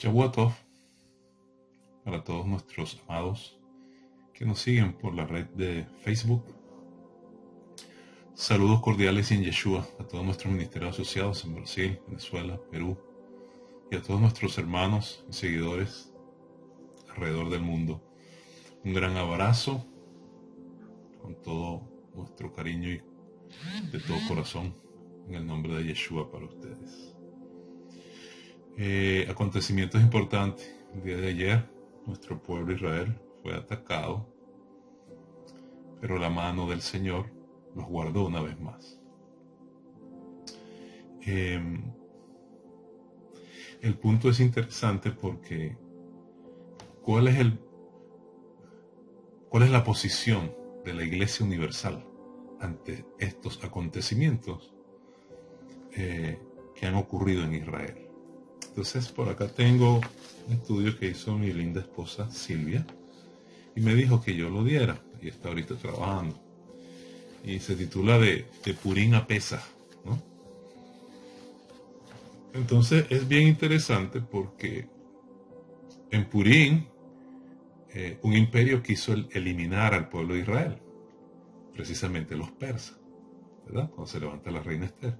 Shavua Tov para todos nuestros amados que nos siguen por la red de Facebook. Saludos cordiales y en Yeshua a todos nuestros ministerios asociados en Brasil, Venezuela, Perú y a todos nuestros hermanos y seguidores alrededor del mundo. Un gran abrazo con todo nuestro cariño y de todo corazón en el nombre de Yeshua para ustedes. Acontecimientos importantes. El día de ayer nuestro pueblo Israel fue atacado, pero la mano del Señor los guardó una vez más. El punto es interesante porque ¿cuál es la posición de la Iglesia Universal ante estos acontecimientos que han ocurrido en Israel? Entonces, por acá tengo un estudio que hizo mi linda esposa Silvia y me dijo que yo lo diera, y está ahorita trabajando, y se titula de Purim a Pesaj, ¿no? Entonces es bien interesante porque en Purim un imperio quiso eliminar al pueblo de Israel, precisamente los persas, ¿verdad? Cuando se levanta la reina Esther.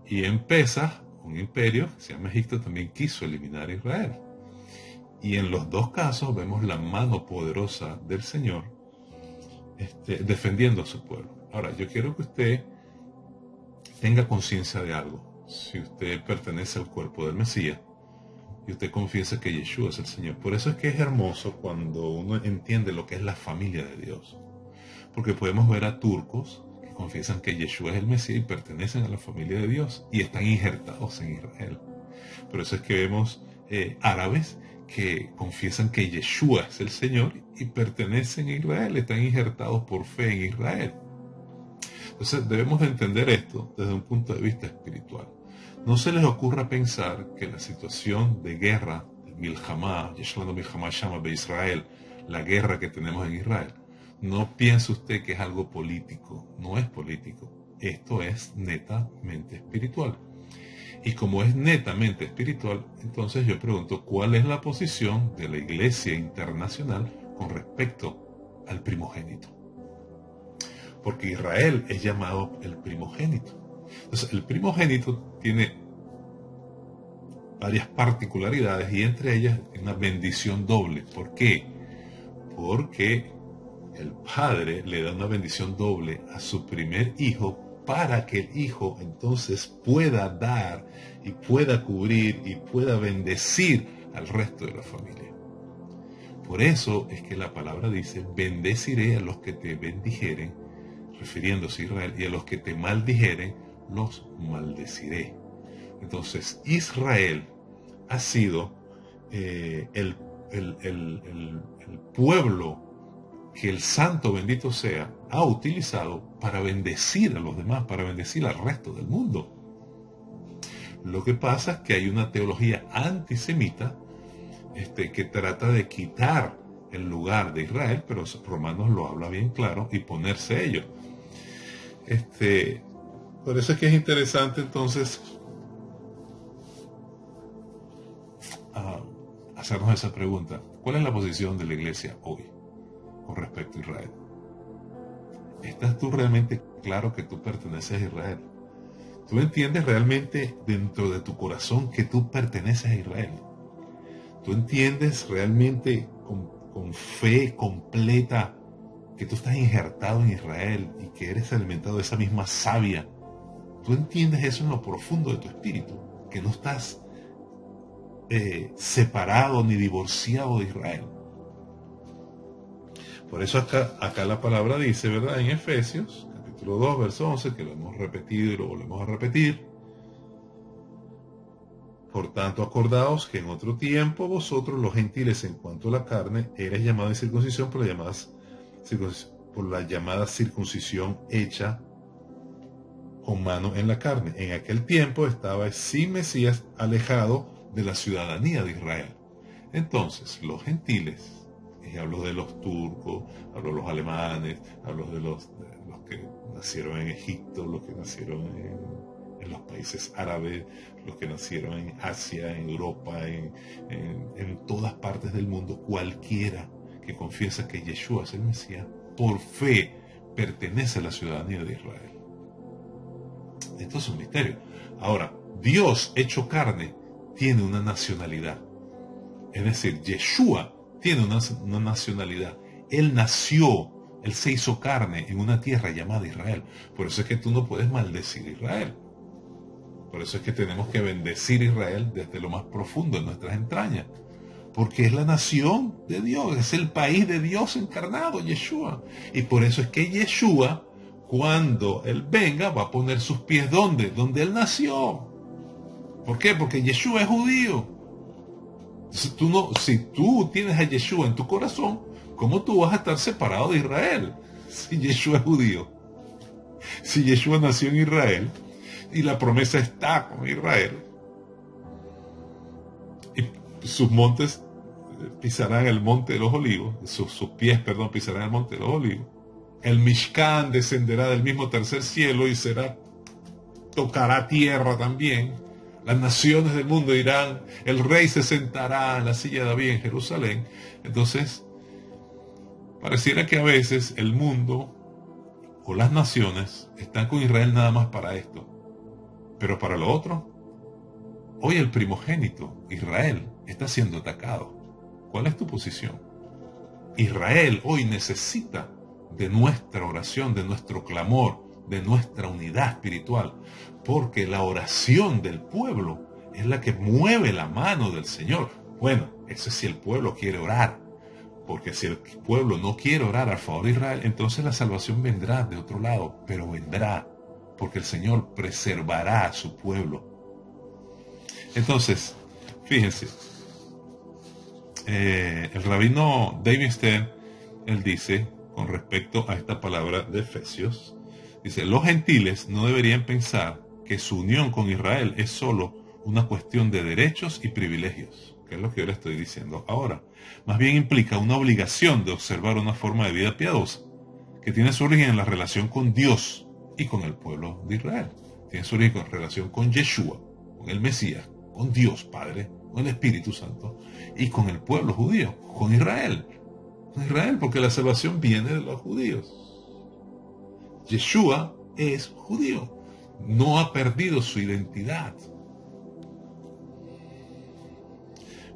Y en Pesaj, un imperio que se llama Egipto también quiso eliminar a Israel. Y en los dos casos vemos la mano poderosa del Señor defendiendo a su pueblo. Ahora, yo quiero que usted tenga conciencia de algo. Si usted pertenece al cuerpo del Mesías y usted confiesa que Yeshua es el Señor. Por eso es que es hermoso cuando uno entiende lo que es la familia de Dios. Porque podemos ver a turcos que confiesan que Yeshua es el Mesías y pertenecen a la familia de Dios y están injertados en Israel. Por eso es que vemos árabes que confiesan que Yeshua es el Señor y pertenecen a Israel, están injertados por fe en Israel. Entonces debemos de entender esto desde un punto de vista espiritual. No se les ocurra pensar que la situación de guerra, de Milhamá, Yeshlanu Milhamá Shama de Israel, la guerra que tenemos en Israel, no piense usted que es algo político. No es político. Esto es netamente espiritual. Y como es netamente espiritual, entonces yo pregunto, ¿cuál es la posición de la Iglesia Internacional con respecto al primogénito? Porque Israel es llamado el primogénito. Entonces, el primogénito tiene varias particularidades y entre ellas una bendición doble. ¿Por qué? Porque el padre le da una bendición doble a su primer hijo para que el hijo entonces pueda dar y pueda cubrir y pueda bendecir al resto de la familia. Por eso es que la palabra dice, bendeciré a los que te bendijeren, refiriéndose a Israel, y a los que te maldijeren, los maldeciré. Entonces, Israel ha sido el pueblo que el santo bendito sea ha utilizado para bendecir a los demás, para bendecir al resto del mundo. Lo que pasa es que hay una teología antisemita que trata de quitar el lugar de Israel, pero Romanos lo habla bien claro, y ponerse ellos. Por eso es que es interesante entonces hacernos esa pregunta. ¿Cuál es la posición de la iglesia hoy con respecto a Israel? ¿Estás tú realmente claro que tú perteneces a Israel? ¿Tú entiendes realmente dentro de tu corazón que tú perteneces a Israel? ¿Tú entiendes realmente con fe completa que tú estás injertado en Israel y que eres alimentado de esa misma savia? ¿Tú entiendes eso en lo profundo de tu espíritu? Que no estás separado ni divorciado de Israel. Por eso acá la palabra dice, ¿verdad? En Efesios, capítulo 2, verso 11, que lo hemos repetido y lo volvemos a repetir. Por tanto, acordaos que en otro tiempo vosotros, los gentiles, en cuanto a la carne, erais llamados en circuncisión por la llamada circuncisión hecha con mano en la carne. En aquel tiempo estaba sin Mesías, alejado de la ciudadanía de Israel. Entonces, los gentiles, y hablo de los turcos, hablo de los alemanes, hablo de los que nacieron en Egipto, los que nacieron en en los países árabes, los que nacieron en Asia, en Europa, en todas partes del mundo, cualquiera que confiesa que Yeshua es el Mesías, por fe pertenece a la ciudadanía de Israel. Esto es un misterio. Ahora, Dios hecho carne tiene una nacionalidad. Es decir, Yeshua tiene una nacionalidad. Él nació, Él se hizo carne en una tierra llamada Israel. Por eso es que tú no puedes maldecir a Israel. Por eso es que tenemos que bendecir a Israel desde lo más profundo de nuestras entrañas. Porque es la nación de Dios, es el país de Dios encarnado, Yeshua. Y por eso es que Yeshua, cuando Él venga, va a poner sus pies ¿dónde? Donde Él nació. ¿Por qué? Porque Yeshua es judío. Si tú tienes a Yeshua en tu corazón, ¿cómo tú vas a estar separado de Israel? Si Yeshua es judío. Si Yeshua nació en Israel y la promesa está con Israel, y sus montes pisarán el monte de los olivos, sus pies, pisarán el monte de los olivos. El Mishkan descenderá del mismo tercer cielo y tocará tierra también. Las naciones del mundo irán, el rey se sentará en la silla de David en Jerusalén. Entonces, pareciera que a veces el mundo o las naciones están con Israel nada más para esto. Pero para lo otro, hoy el primogénito, Israel, está siendo atacado. ¿Cuál es tu posición? Israel hoy necesita de nuestra oración, de nuestro clamor, de nuestra unidad espiritual, porque la oración del pueblo es la que mueve la mano del Señor. Bueno, eso es si el pueblo quiere orar, porque si el pueblo no quiere orar a favor de Israel, entonces la salvación vendrá de otro lado, pero vendrá, porque el Señor preservará a su pueblo. Entonces, fíjense, el rabino David Stern, él dice, con respecto a esta palabra de Efesios, dice, los gentiles no deberían pensar que su unión con Israel es solo una cuestión de derechos y privilegios, que es lo que yo le estoy diciendo ahora. Más bien implica una obligación de observar una forma de vida piadosa, que tiene su origen en la relación con Dios y con el pueblo de Israel. Tiene su origen en relación con Yeshua, con el Mesías, con Dios Padre, con el Espíritu Santo y con el pueblo judío, con Israel. Con Israel, porque la salvación viene de los judíos. Yeshua es judío. No ha perdido su identidad.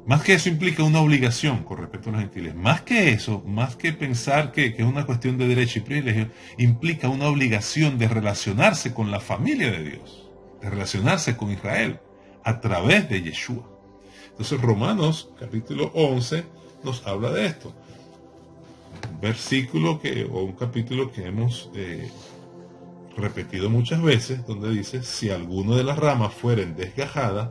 Más que eso implica una obligación con respecto a los gentiles. Más que eso, más que pensar que es una cuestión de derecho y privilegio, implica una obligación de relacionarse con la familia de Dios, de relacionarse con Israel a través de Yeshua. Entonces Romanos capítulo 11 nos habla de esto. Un versículo o un capítulo que hemos repetido muchas veces, donde dice, si alguno de las ramas fueren desgajadas,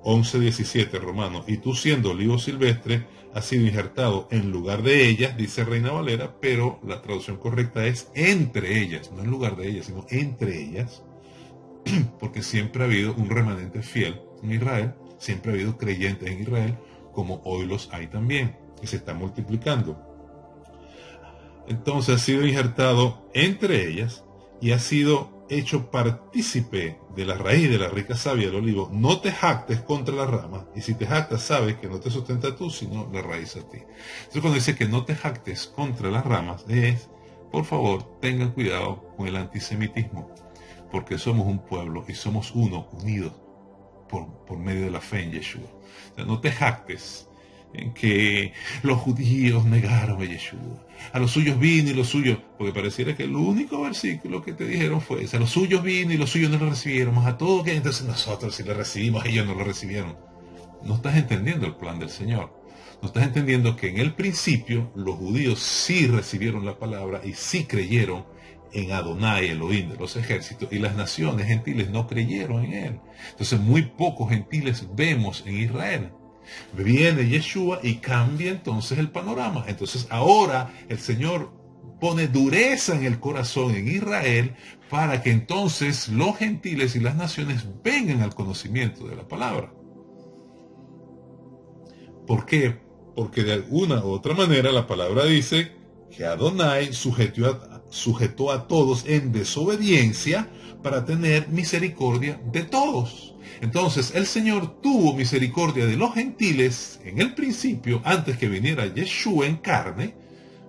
11:17 Romanos, y tú siendo olivo silvestre, has sido injertado en lugar de ellas, dice Reina Valera, pero la traducción correcta es entre ellas, no en lugar de ellas, sino entre ellas, porque siempre ha habido un remanente fiel en Israel, siempre ha habido creyentes en Israel, como hoy los hay también, y se está multiplicando. Entonces ha sido injertado entre ellas y ha sido hecho partícipe de la raíz de la rica savia del olivo. No te jactes contra la rama, y si te jactas sabes que no te sustenta tú, sino la raíz a ti. Entonces cuando dice que no te jactes contra las ramas, por favor, tengan cuidado con el antisemitismo, porque somos un pueblo y somos uno, unidos por medio de la fe en Yeshua. O sea, no te jactes en que los judíos negaron a Yeshua. A los suyos vino y los suyos, porque pareciera que el único versículo que te dijeron fue ese, a los suyos vino y los suyos no lo recibieron, más a todos que entonces nosotros sí lo recibimos, ellos no lo recibieron. No estás entendiendo el plan del Señor. No estás entendiendo que en el principio los judíos sí recibieron la palabra y sí creyeron en Adonai, Elohim de los ejércitos, y las naciones gentiles no creyeron en él. Entonces muy pocos gentiles vemos en Israel. Viene Yeshua y cambia entonces el panorama. Entonces ahora el Señor pone dureza en el corazón en Israel para que entonces los gentiles y las naciones vengan al conocimiento de la palabra. ¿Por qué? Porque de alguna u otra manera la palabra dice que Adonai sujetó a todos en desobediencia para tener misericordia de todos. Entonces el Señor tuvo misericordia de los gentiles en el principio, antes que viniera Yeshua en carne,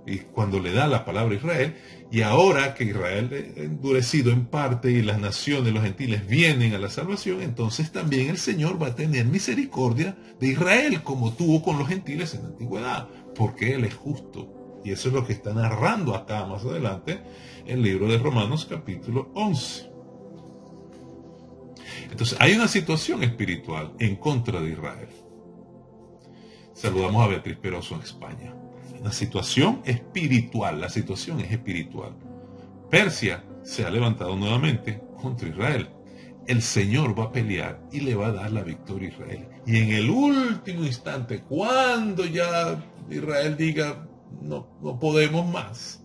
y cuando le da la palabra a Israel, y ahora que Israel es endurecido en parte y las naciones, los gentiles vienen a la salvación, entonces también el Señor va a tener misericordia de Israel como tuvo con los gentiles en la antigüedad, porque Él es justo. Y eso es lo que está narrando acá más adelante el libro de Romanos capítulo 11. Entonces hay una situación espiritual en contra de Israel. Saludamos a Beatriz Peroso en España. Una situación espiritual, la situación es espiritual. Persia se ha levantado nuevamente contra Israel. El Señor va a pelear y le va a dar la victoria a Israel. Y en el último instante, cuando ya Israel diga, no podemos más,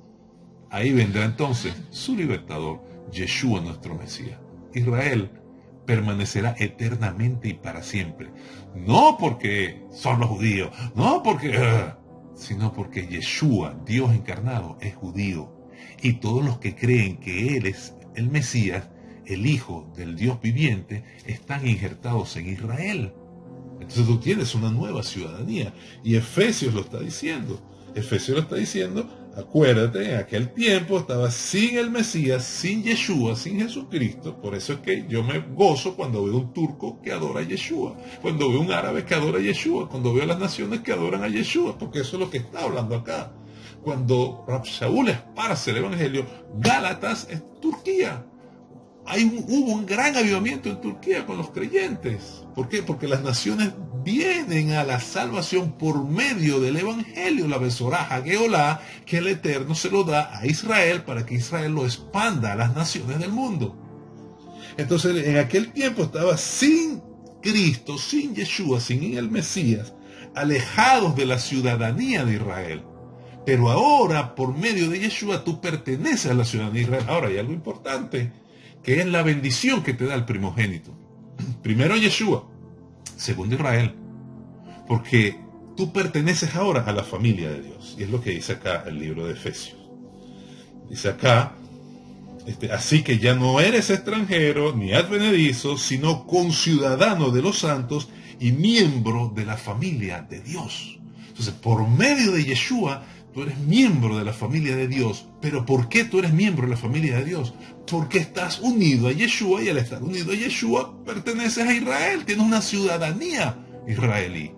ahí vendrá entonces su libertador, Yeshua nuestro Mesías. Israel permanecerá eternamente y para siempre. No porque son los judíos, no porque... sino porque Yeshua, Dios encarnado, es judío. Y todos los que creen que Él es el Mesías, el Hijo del Dios viviente, están injertados en Israel. Entonces tú tienes una nueva ciudadanía. Y Efesios lo está diciendo. Efesios lo está diciendo, acuérdate, en aquel tiempo estaba sin el Mesías, sin Yeshua, sin Jesucristo. Por eso es que yo me gozo cuando veo un turco que adora a Yeshua, cuando veo un árabe que adora a Yeshua, cuando veo a las naciones que adoran a Yeshua, porque eso es lo que está hablando acá. Cuando Rab Shaul esparce el Evangelio, Gálatas es Turquía. Hubo un gran avivamiento en Turquía con los creyentes. ¿Por qué? Porque las naciones vienen a la salvación por medio del Evangelio, la Besorá Hageolá, que el Eterno se lo da a Israel para que Israel lo expanda a las naciones del mundo. Entonces, en aquel tiempo estaba sin Cristo, sin Yeshua, sin el Mesías, alejados de la ciudadanía de Israel. Pero ahora, por medio de Yeshua, tú perteneces a la ciudadanía de Israel. Ahora hay algo importante, que es la bendición que te da el primogénito. Primero Yeshua, segundo Israel, porque tú perteneces ahora a la familia de Dios. Y es lo que dice acá el libro de Efesios. Dice acá, así que ya no eres extranjero ni advenedizo, sino conciudadano de los santos y miembro de la familia de Dios. Entonces, por medio de Yeshua, tú eres miembro de la familia de Dios. ¿Pero por qué tú eres miembro de la familia de Dios? Porque estás unido a Yeshua, y al estar unido a Yeshua perteneces a Israel, tienes una ciudadanía israelí.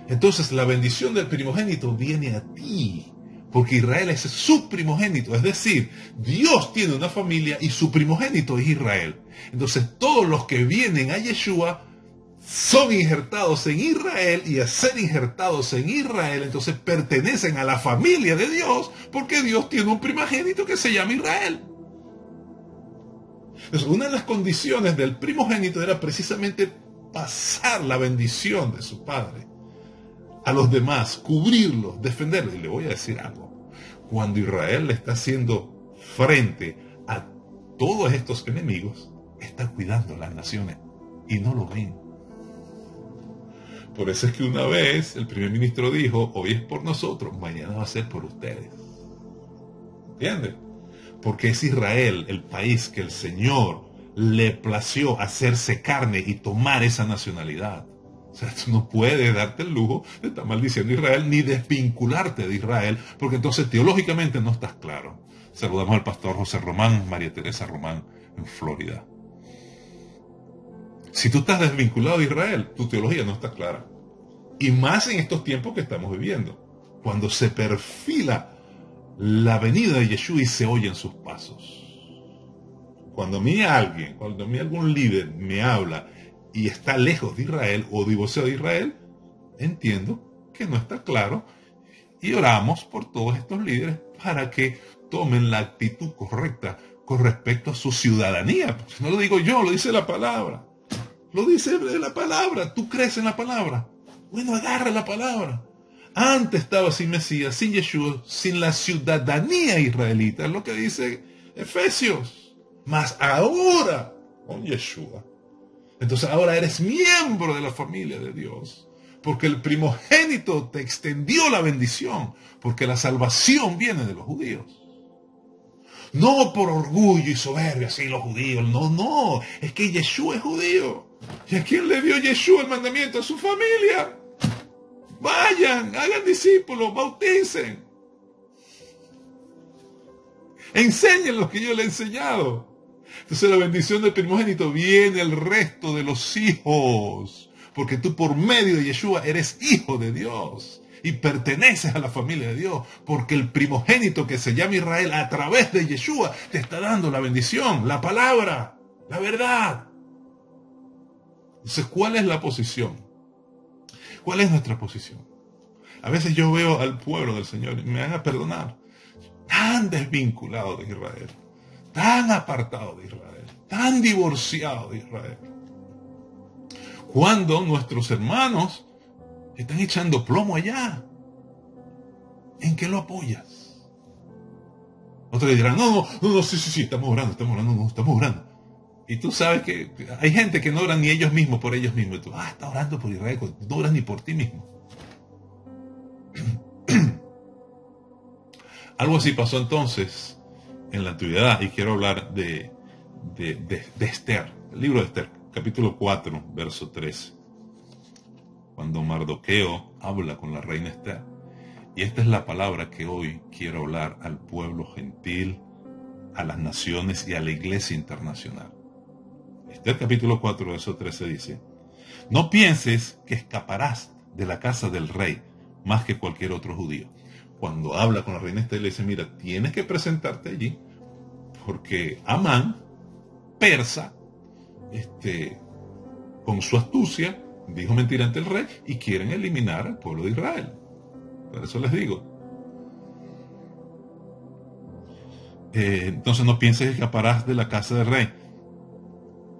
Entonces la bendición del primogénito viene a ti, porque Israel es su primogénito, es decir, Dios tiene una familia y su primogénito es Israel. Entonces todos los que vienen a Yeshua son injertados en Israel, y a ser injertados en Israel, entonces pertenecen a la familia de Dios, porque Dios tiene un primogénito que se llama Israel. Entonces, una de las condiciones del primogénito era precisamente pasar la bendición de su padre a los demás, cubrirlos, defenderlos. Y le voy a decir algo: cuando Israel le está haciendo frente a todos estos enemigos, está cuidando a las naciones y no lo ven. Por eso es que una vez el primer ministro dijo, hoy es por nosotros, mañana va a ser por ustedes. ¿Entiendes? Porque es Israel el país que el Señor le plació hacerse carne y tomar esa nacionalidad. O sea, tú no puedes darte el lujo de estar maldiciendo a Israel ni desvincularte de Israel, porque entonces teológicamente no estás claro. Saludamos al pastor José Román, María Teresa Román, en Florida. Si tú estás desvinculado de Israel, tu teología no está clara. Y más en estos tiempos que estamos viviendo, cuando se perfila la venida de Yeshua y se oyen sus pasos. Cuando a mí algún líder me habla y está lejos de Israel o divorciado de Israel, entiendo que no está claro, y oramos por todos estos líderes para que tomen la actitud correcta con respecto a su ciudadanía. No lo digo yo, lo dice la palabra. Lo dice la palabra. ¿Tú crees en la palabra? Bueno, agarra la palabra. Antes estaba sin Mesías, sin Yeshua, sin la ciudadanía israelita, es lo que dice Efesios. Mas ahora, con Yeshua, entonces ahora eres miembro de la familia de Dios, porque el primogénito te extendió la bendición, porque la salvación viene de los judíos. No por orgullo y soberbia, así los judíos. No, no. Es que Yeshua es judío. ¿Y a quién le dio Yeshua el mandamiento? A su familia. Vayan, hagan discípulos, bauticen. Enseñen lo que yo le he enseñado. Entonces la bendición del primogénito viene el resto de los hijos. Porque tú por medio de Yeshua eres hijo de Dios. Y perteneces a la familia de Dios. Porque el primogénito que se llama Israel a través de Yeshua te está dando la bendición, la palabra, la verdad. Entonces, ¿cuál es la posición? ¿Cuál es nuestra posición? A veces yo veo al pueblo del Señor, y me van a perdonar, tan desvinculado de Israel, tan apartado de Israel, tan divorciado de Israel. Cuando nuestros hermanos están echando plomo allá, ¿en qué lo apoyas? Otros dirán, no, sí, estamos orando, estamos orando. Y tú sabes que hay gente que no ora ni ellos mismos por ellos mismos. Y tú, está orando por Israel, no oras ni por ti mismo. Algo así pasó entonces en la antigüedad, y quiero hablar de Esther, el libro de Esther, capítulo 4, verso 13. Cuando Mardoqueo habla con la reina Esther. Y esta es la palabra que hoy quiero hablar al pueblo gentil, a las naciones y a la iglesia internacional. Esther capítulo 4, verso 13 dice: no pienses que escaparás de la casa del rey más que cualquier otro judío. Cuando habla con la reina Esther, le dice: mira, tienes que presentarte allí, porque Amán, persa, con su astucia, dijo mentira ante el rey y quieren eliminar al pueblo de Israel. Por eso les digo. Entonces no pienses que escaparás de la casa del rey,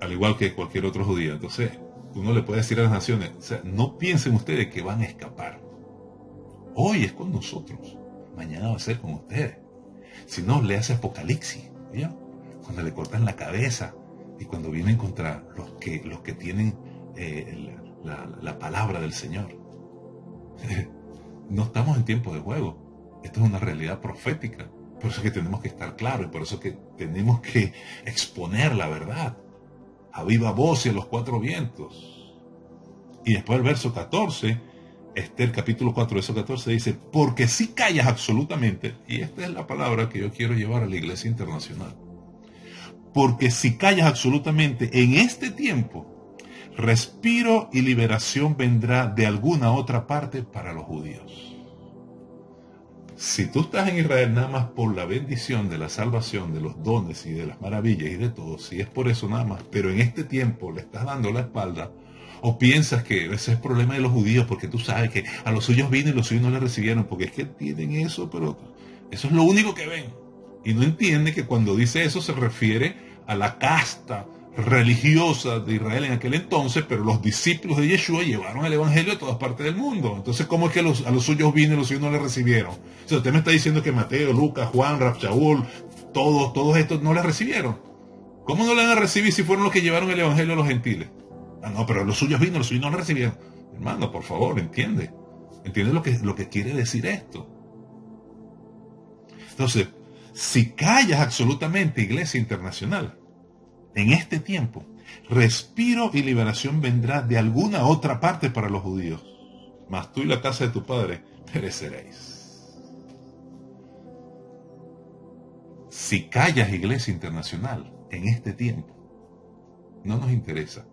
al igual que cualquier otro judío. Entonces uno le puede decir a las naciones, o sea, no piensen ustedes que van a escapar. Hoy es con nosotros, mañana va a ser con ustedes. Si no, le hace Apocalipsis, ¿ya? Cuando le cortan la cabeza y cuando vienen contra los que tienen la palabra del Señor. No estamos en tiempo de juego. Esto es una realidad profética. Por eso es que tenemos que estar claros y por eso es que tenemos que exponer la verdad a viva voz y a los cuatro vientos. Y después el verso 14, Esther capítulo 4, verso 14 dice: porque si callas absolutamente, y esta es la palabra que yo quiero llevar a la iglesia internacional, porque si callas absolutamente en este tiempo, respiro y liberación vendrá de alguna otra parte para los judíos. Si tú estás en Israel nada más por la bendición de la salvación, de los dones y de las maravillas y de todo, si es por eso nada más, pero en este tiempo le estás dando la espalda, o piensas que ese es el problema de los judíos, porque tú sabes que a los suyos vino y los suyos no le recibieron, porque es que tienen eso, pero eso es lo único que ven. Y no entiende que cuando dice eso se refiere a la casta religiosa de Israel en aquel entonces, pero los discípulos de Yeshua llevaron el evangelio a todas partes del mundo. Entonces, ¿cómo es que a los suyos vino y los suyos no le recibieron? O sea, usted me está diciendo que Mateo, Lucas, Juan, Rab Shaul, todos estos no le recibieron. ¿Cómo no le van a recibir si fueron los que llevaron el evangelio a los gentiles? No, pero los suyos vino, los suyos no le recibieron. Hermano, por favor, entiende. Entiende lo que quiere decir esto. Entonces, si callas absolutamente, Iglesia Internacional, en este tiempo, respiro y liberación vendrá de alguna otra parte para los judíos, mas tú y la casa de tu padre pereceréis. Si callas, Iglesia Internacional, en este tiempo, no nos interesa.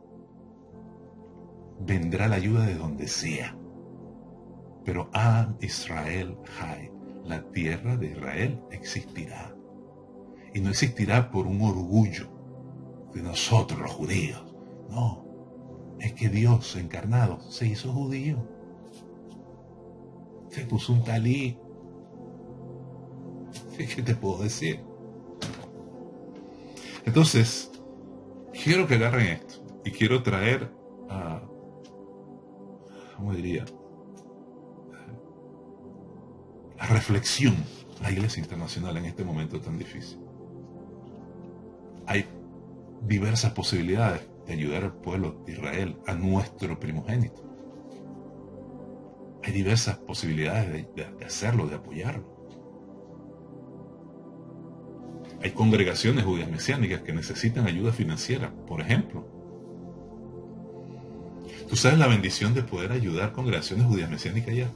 Vendrá la ayuda de donde sea. Pero Am Israel Hay, la tierra de Israel existirá. Y no existirá por un orgullo de nosotros los judíos. No, es que Dios encarnado se hizo judío. Se puso un talí. ¿Qué te puedo decir? Entonces, quiero que agarren esto y quiero traer a, ¿cómo diría?, la reflexión a la Iglesia Internacional en este momento tan difícil. Hay diversas posibilidades de ayudar al pueblo de Israel, a nuestro primogénito. Hay diversas posibilidades de hacerlo, de apoyarlo. Hay congregaciones judías mesiánicas que necesitan ayuda financiera, por ejemplo. Tú sabes la bendición de poder ayudar congregaciones judías mesiánicas ya.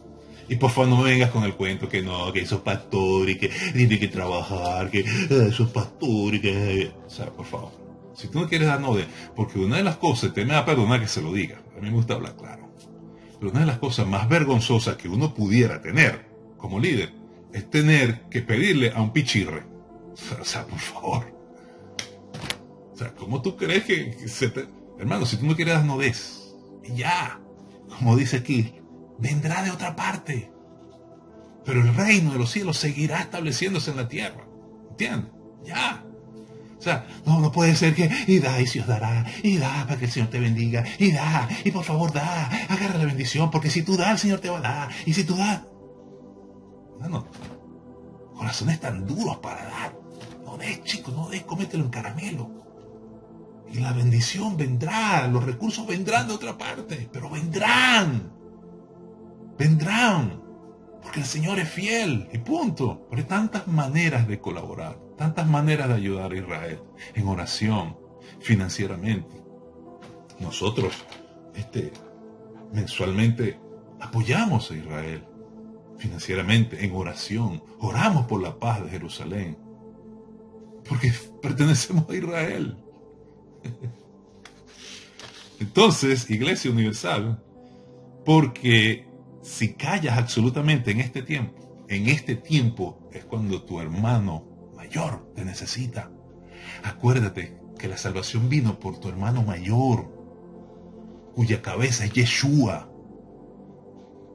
Y por favor no me vengas con el cuento que no, que esos pastores, que tienen que trabajar, que esos pastores, que... O sea, por favor. Si tú no quieres dar no de... Porque una de las cosas, te me va a perdonar que se lo diga. A mí me gusta hablar claro. Pero una de las cosas más vergonzosas que uno pudiera tener como líder es tener que pedirle a un pichirre. O sea, por favor. O sea, ¿cómo tú crees que se te... Hermano, si tú no quieres dar no des. Y ya. Como dice aquí, vendrá de otra parte. Pero el reino de los cielos seguirá estableciéndose en la tierra. ¿Entiendes? Ya. O sea, no puede ser que, y da, y se os dará, y da, para que el Señor te bendiga, y da, y por favor da, agarra la bendición, porque si tú das, el Señor te va a dar, y si tú das... No, corazones tan duros para dar. No des, chicos, no des, cómetelo en caramelo. Y la bendición vendrá, los recursos vendrán de otra parte, pero vendrán. Vendrán. Porque el Señor es fiel y punto. Pero hay tantas maneras de colaborar, tantas maneras de ayudar a Israel en oración, financieramente. Nosotros mensualmente apoyamos a Israel financieramente en oración. Oramos por la paz de Jerusalén. Porque pertenecemos a Israel. Entonces, Iglesia Universal, porque si callas absolutamente en este tiempo es cuando tu hermano mayor te necesita. Acuérdate que la salvación vino por tu hermano mayor, cuya cabeza es Yeshua.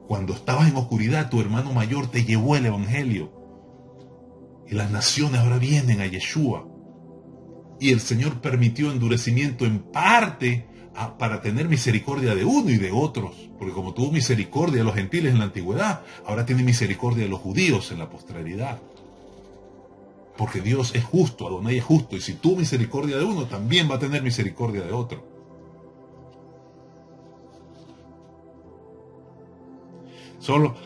Cuando estabas en oscuridad, tu hermano mayor te llevó el evangelio. Y las naciones ahora vienen a Yeshua. Y el Señor permitió endurecimiento en parte para tener misericordia de uno y de otros. Porque como tuvo misericordia de los gentiles en la antigüedad, ahora tiene misericordia de los judíos en la posteridad. Porque Dios es justo, Adonai es justo. Y si tuvo misericordia de uno, también va a tener misericordia de otro.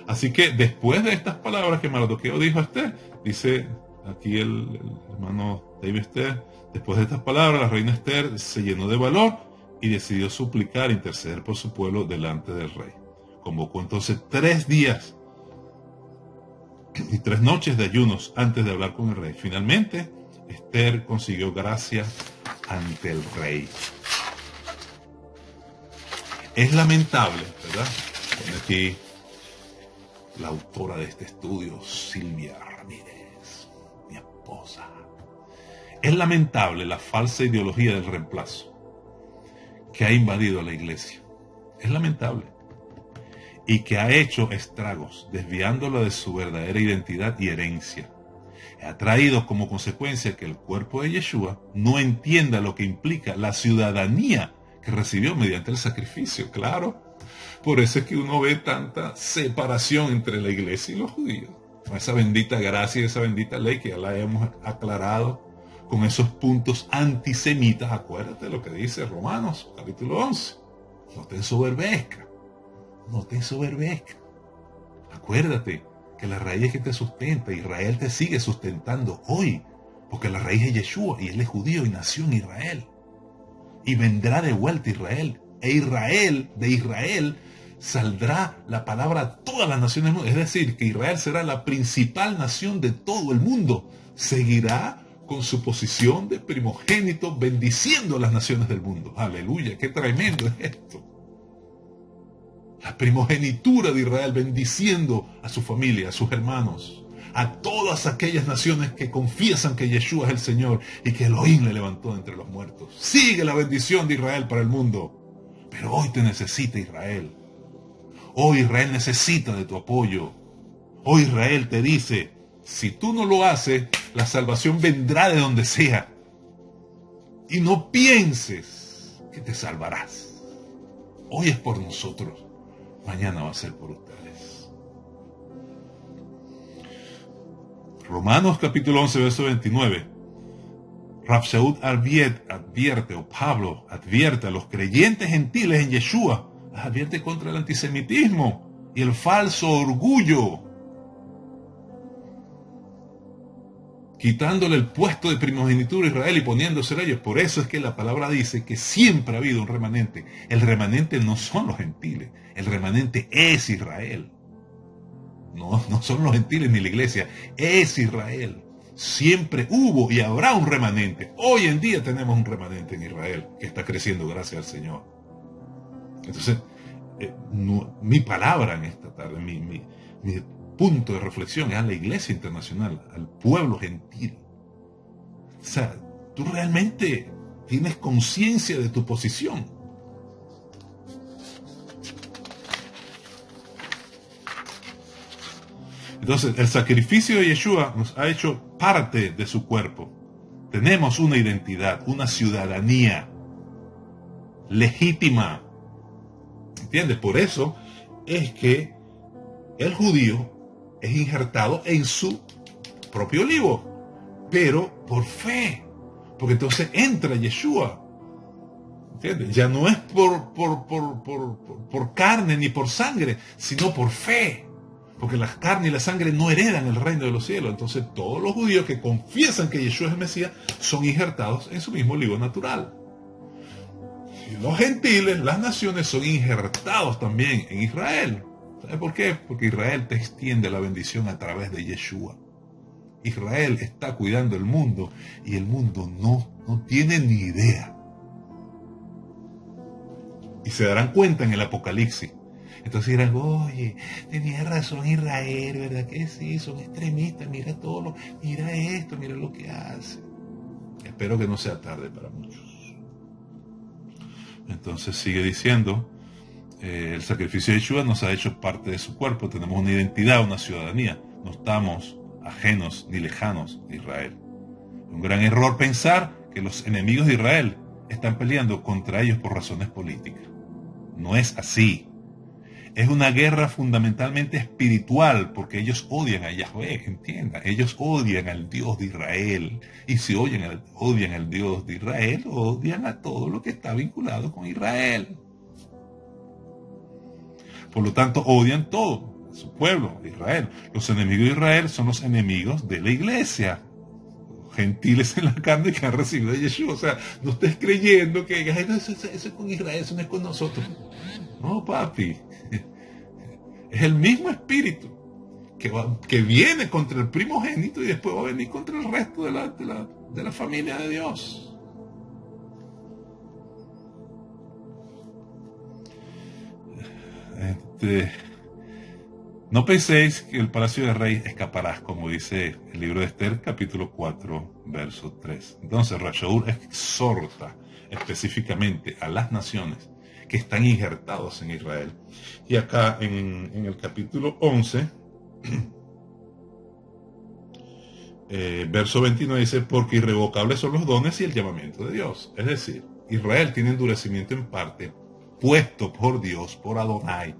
Así que después de estas palabras que Mardoqueo dijo a Esther, dice aquí el hermano David Esther, después de estas palabras, la reina Esther se llenó de valor y decidió suplicar e interceder por su pueblo delante del rey. Convocó entonces 3 días y 3 noches de ayunos antes de hablar con el rey. Finalmente, Esther consiguió gracia ante el rey. Es lamentable, ¿verdad? Pone aquí la autora de este estudio, Silvia Ramírez, mi esposa. Es lamentable la falsa ideología del reemplazo que ha invadido a la iglesia. Es lamentable. Y que ha hecho estragos, desviándola de su verdadera identidad y herencia. Ha traído como consecuencia que el cuerpo de Yeshua no entienda lo que implica la ciudadanía que recibió mediante el sacrificio. Claro. Por eso es que uno ve tanta separación entre la iglesia y los judíos. Con esa bendita gracia y esa bendita ley que ya la hemos aclarado, con esos puntos antisemitas. Acuérdate lo que dice Romanos, capítulo 11. No te ensoberbezcas. No te ensoberbezcas. Acuérdate que la raíz que te sustenta, Israel te sigue sustentando hoy. Porque la raíz es Yeshua y él es judío y nació en Israel. Y vendrá de vuelta Israel. E Israel, de Israel, saldrá la palabra a todas las naciones del mundo. Es decir, que Israel será la principal nación de todo el mundo. Seguirá con su posición de primogénito, bendiciendo a las naciones del mundo. Aleluya, qué tremendo es esto. La primogenitura de Israel bendiciendo a su familia, a sus hermanos, a todas aquellas naciones que confiesan que Yeshua es el Señor y que Elohim le levantó de entre los muertos. Sigue la bendición de Israel para el mundo. Pero hoy te necesita Israel. Hoy Israel necesita de tu apoyo. Hoy Israel te dice, si tú no lo haces, la salvación vendrá de donde sea. Y no pienses que te salvarás. Hoy es por nosotros. Mañana va a ser por ustedes. Romanos capítulo 11, verso 29. Rav Shaul advierte, o Pablo advierte a los creyentes gentiles en Yeshua, advierte contra el antisemitismo y el falso orgullo. quitándole el puesto de primogenitura a Israel y poniéndoselo a ellos. Por eso es que la palabra dice que siempre ha habido un remanente. El remanente no son los gentiles, el remanente es Israel. No son los gentiles ni la iglesia, es Israel. Siempre hubo y habrá un remanente. Hoy en día tenemos un remanente en Israel que está creciendo gracias al Señor. Entonces, mi palabra en esta tarde, mi punto de reflexión es a la iglesia internacional, al pueblo gentil. O sea, tú realmente tienes conciencia de tu posición. Entonces, el sacrificio de Yeshua nos ha hecho parte de su cuerpo. Tenemos una identidad, una ciudadanía legítima. ¿Entiendes? Por eso es que el judío es injertado en su propio olivo, pero por fe. Porque entonces entra Yeshua. ¿Entiendes? Ya no es por carne ni por sangre, sino por fe. Porque la carne y la sangre no heredan el reino de los cielos. Entonces todos los judíos que confiesan que Yeshua es el Mesías son injertados en su mismo olivo natural. Y los gentiles, las naciones, son injertados también en Israel. ¿Sabes por qué? Porque Israel te extiende la bendición a través de Yeshua. Israel está cuidando el mundo y el mundo no tiene ni idea. Y se darán cuenta en el Apocalipsis. Entonces dirán, oye, tenía razón Israel, ¿verdad que sí? Son extremistas, mira mira esto, mira lo que hace. Espero que no sea tarde para muchos. Entonces sigue diciendo, el sacrificio de Yeshua nos ha hecho parte de su cuerpo, tenemos una identidad, una ciudadanía, no estamos ajenos ni lejanos de Israel. Es un gran error pensar que los enemigos de Israel están peleando contra ellos por razones políticas. No es así. Es una guerra fundamentalmente espiritual, porque ellos odian a Yahweh, entiendan. Ellos odian al Dios de Israel. Y si odian al Dios de Israel, odian a todo lo que está vinculado con Israel. Por lo tanto, odian todo, a su pueblo, Israel. Los enemigos de Israel son los enemigos de la iglesia. Gentiles en la carne que han recibido a Yeshua. O sea, no estés creyendo que eso es con Israel, eso no es con nosotros. No, papi. Es el mismo espíritu que viene contra el primogénito y después va a venir contra el resto de la familia de Dios. No penséis que el palacio del rey escaparás, como dice el libro de Esther, capítulo 4, verso 3. Entonces, Rashaul exhorta específicamente a las naciones que están injertados en Israel. Y acá en el capítulo 11, verso 29 dice, porque irrevocables son los dones y el llamamiento de Dios. Es decir, Israel tiene endurecimiento en parte, puesto por Dios, por Adonai,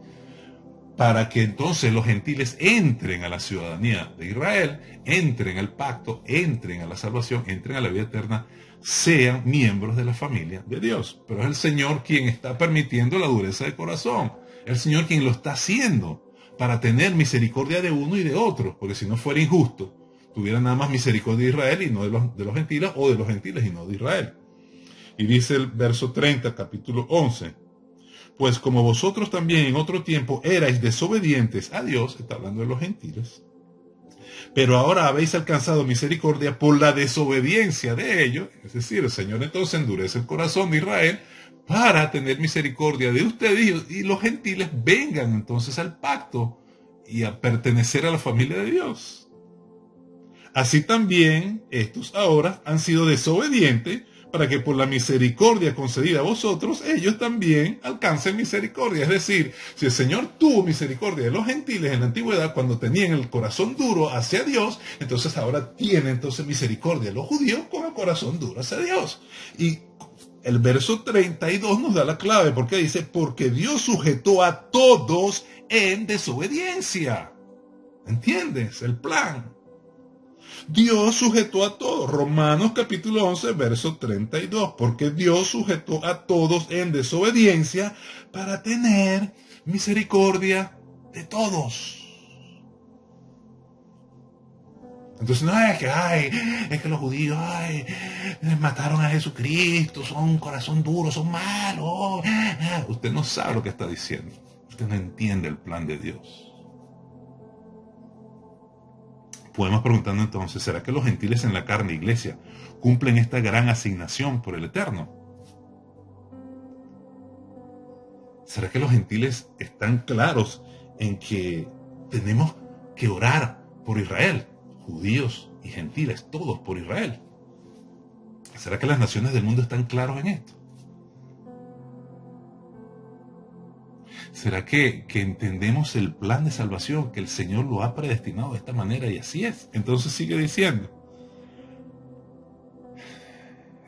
para que entonces los gentiles entren a la ciudadanía de Israel, entren al pacto, entren a la salvación, entren a la vida eterna, sean miembros de la familia de Dios. Pero es el Señor quien está permitiendo la dureza de corazón. El Señor quien lo está haciendo para tener misericordia de uno y de otro. Porque si no fuera injusto, tuviera nada más misericordia de Israel y no de los gentiles, o de los gentiles y no de Israel. Y dice el verso 30, capítulo 11. Pues como vosotros también en otro tiempo erais desobedientes a Dios, está hablando de los gentiles, pero ahora habéis alcanzado misericordia por la desobediencia de ellos, es decir, el Señor entonces endurece el corazón de Israel para tener misericordia de ustedes y los gentiles vengan entonces al pacto y a pertenecer a la familia de Dios. Así también estos ahora han sido desobedientes para que por la misericordia concedida a vosotros, ellos también alcancen misericordia. Es decir, si el Señor tuvo misericordia de los gentiles en la antigüedad, cuando tenían el corazón duro hacia Dios, entonces ahora tiene entonces misericordia de los judíos con el corazón duro hacia Dios. Y el verso 32 nos da la clave, porque dice, porque Dios sujetó a todos en desobediencia. ¿Entiendes? El plan. Dios sujetó a todos. Romanos capítulo 11, verso 32. Porque Dios sujetó a todos en desobediencia para tener misericordia de todos. Entonces no es que, es que los judíos, mataron a Jesucristo, son corazón duro, son malos. Usted no sabe lo que está diciendo. Usted no entiende el plan de Dios. Podemos preguntarnos entonces, ¿será que los gentiles en la carne, iglesia, cumplen esta gran asignación por el Eterno? ¿Será que los gentiles están claros en que tenemos que orar por Israel? Judíos y gentiles, todos por Israel. ¿Será que las naciones del mundo están claros en esto? ¿Será que entendemos el plan de salvación, que el Señor lo ha predestinado de esta manera y así es? Entonces sigue diciendo,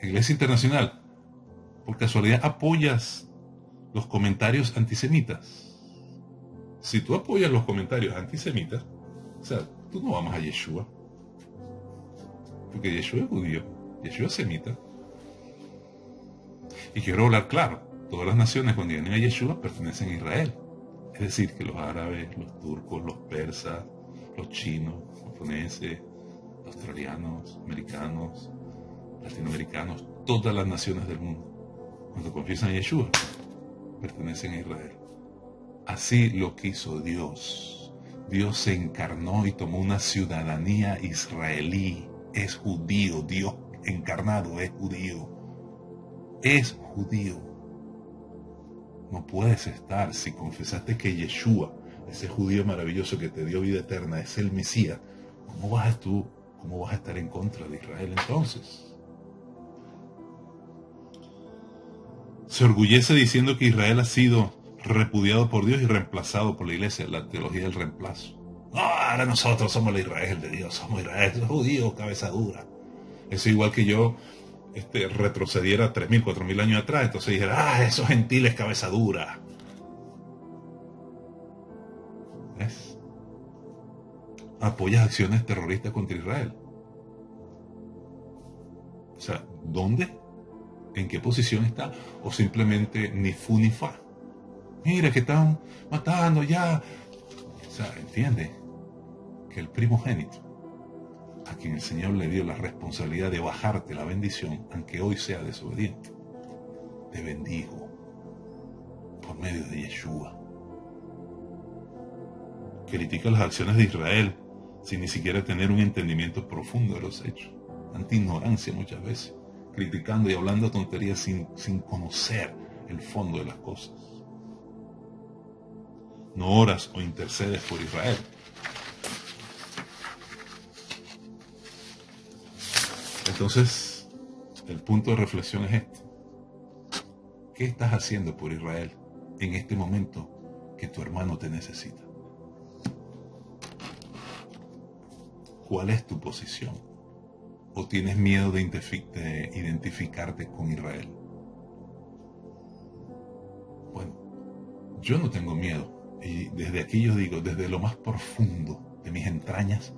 Iglesia Internacional, ¿por casualidad apoyas los comentarios antisemitas? Si tú apoyas los comentarios antisemitas, o sea, tú no vamos a Yeshua, porque Yeshua es judío, Yeshua es semita. Y quiero hablar claro, todas las naciones cuando vienen a Yeshua pertenecen a Israel. Es decir, que los árabes, los turcos, los persas, los chinos, japoneses, australianos, americanos, latinoamericanos, todas las naciones del mundo, cuando confiesan a Yeshua, pertenecen a Israel. Así lo quiso Dios. Dios se encarnó y tomó una ciudadanía israelí. Es judío, Dios encarnado es judío. Es judío. No puedes estar, si confesaste que Yeshua, ese judío maravilloso que te dio vida eterna, es el Mesías, ¿cómo vas a estar en contra de Israel entonces? Se orgullece diciendo que Israel ha sido repudiado por Dios y reemplazado por la iglesia, la teología del reemplazo. No, ahora nosotros somos el Israel de Dios, somos Israel, los judíos, cabeza dura. Eso igual que yo retrocediera 3.000, 4.000 años atrás, entonces dijera, esos gentiles cabeza dura. ¿Ves? Apoyas acciones terroristas contra Israel. O sea, ¿dónde? ¿En qué posición está? O simplemente ni fu ni fa. Mira que están matando ya. O sea, entiende que el primogénito, a quien el Señor le dio la responsabilidad de bajarte la bendición, aunque hoy sea desobediente, te bendijo por medio de Yeshua. Critica las acciones de Israel sin ni siquiera tener un entendimiento profundo de los hechos. Tanta ignorancia muchas veces, criticando y hablando tonterías sin conocer el fondo de las cosas. No oras o intercedes por Israel. Entonces, el punto de reflexión es este. ¿Qué estás haciendo por Israel en este momento que tu hermano te necesita? ¿Cuál es tu posición? ¿O tienes miedo de identificarte con Israel? Bueno, yo no tengo miedo. Y desde aquí yo digo, desde lo más profundo de mis entrañas,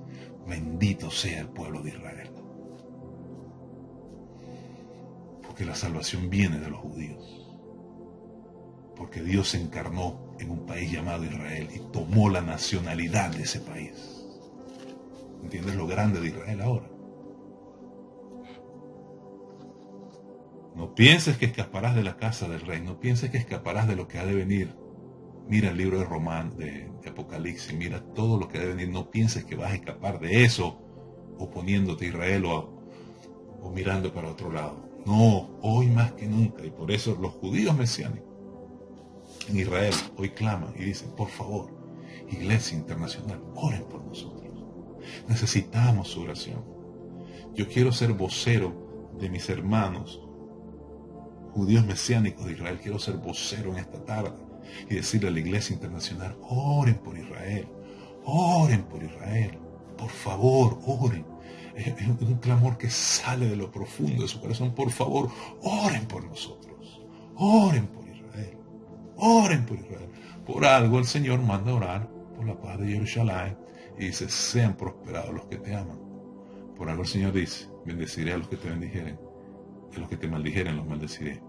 bendito sea el pueblo de Israel. Porque la salvación viene de los judíos. Porque Dios se encarnó en un país llamado Israel y tomó la nacionalidad de ese país. ¿Entiendes lo grande de Israel ahora? No pienses que escaparás de la casa del rey, no pienses que escaparás de lo que ha de venir. Mira el libro de Apocalipsis, mira todo lo que ha de venir. No pienses que vas a escapar de eso oponiéndote a Israel o mirando para otro lado. No, hoy más que nunca, y por eso los judíos mesiánicos en Israel hoy claman y dicen, por favor, Iglesia Internacional, oren por nosotros. Necesitamos su oración. Yo quiero ser vocero de mis hermanos judíos mesiánicos de Israel. Quiero ser vocero en esta tarde y decirle a la Iglesia Internacional, oren por Israel, por favor, oren. Es un clamor que sale de lo profundo de su corazón. Por favor, oren por nosotros, oren por Israel, oren por Israel. Por algo el Señor manda orar por la paz de Jerusalén y dice, sean prosperados los que te aman. Por algo el Señor dice, bendeciré a los que te bendijeren, a los que te maldijeren los maldeciré.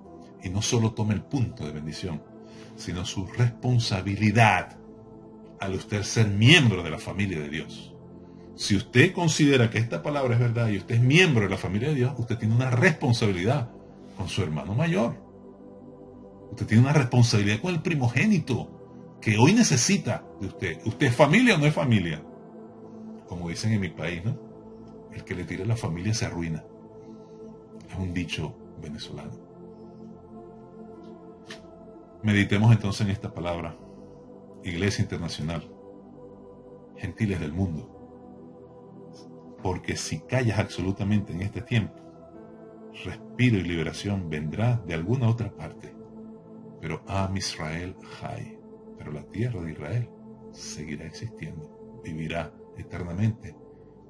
Y no solo tome el punto de bendición, sino su responsabilidad al usted ser miembro de la familia de Dios. Si usted considera que esta palabra es verdad y usted es miembro de la familia de Dios, usted tiene una responsabilidad con su hermano mayor. Usted tiene una responsabilidad con el primogénito que hoy necesita de usted. ¿Usted es familia o no es familia? Como dicen en mi país, ¿no? El que le tira a la familia se arruina. Es un dicho venezolano. Meditemos entonces en esta palabra. Iglesia Internacional, gentiles del mundo. Porque si callas absolutamente en este tiempo, respiro y liberación vendrá de alguna otra parte. Pero Am Israel Jai, pero la tierra de Israel seguirá existiendo, vivirá eternamente,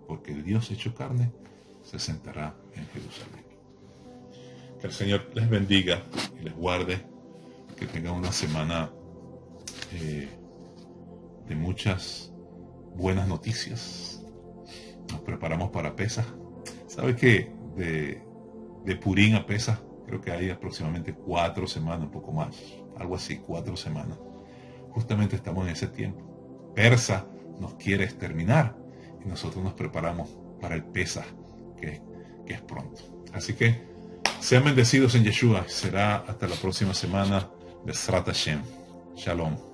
porque el Dios hecho carne se sentará en Jerusalén. Que el Señor les bendiga y les guarde, que tengan una semana de muchas buenas noticias. Nos preparamos para Pesaj. ¿Sabe que de Purín a Pesaj creo que hay aproximadamente 4 semanas, un poco más, algo así, 4 semanas? Justamente estamos en ese tiempo. Persa nos quiere exterminar y nosotros nos preparamos para el Pesaj, que es pronto. Así que sean bendecidos en Yeshua. Será hasta la próxima semana. Besrat Hashem. Shalom.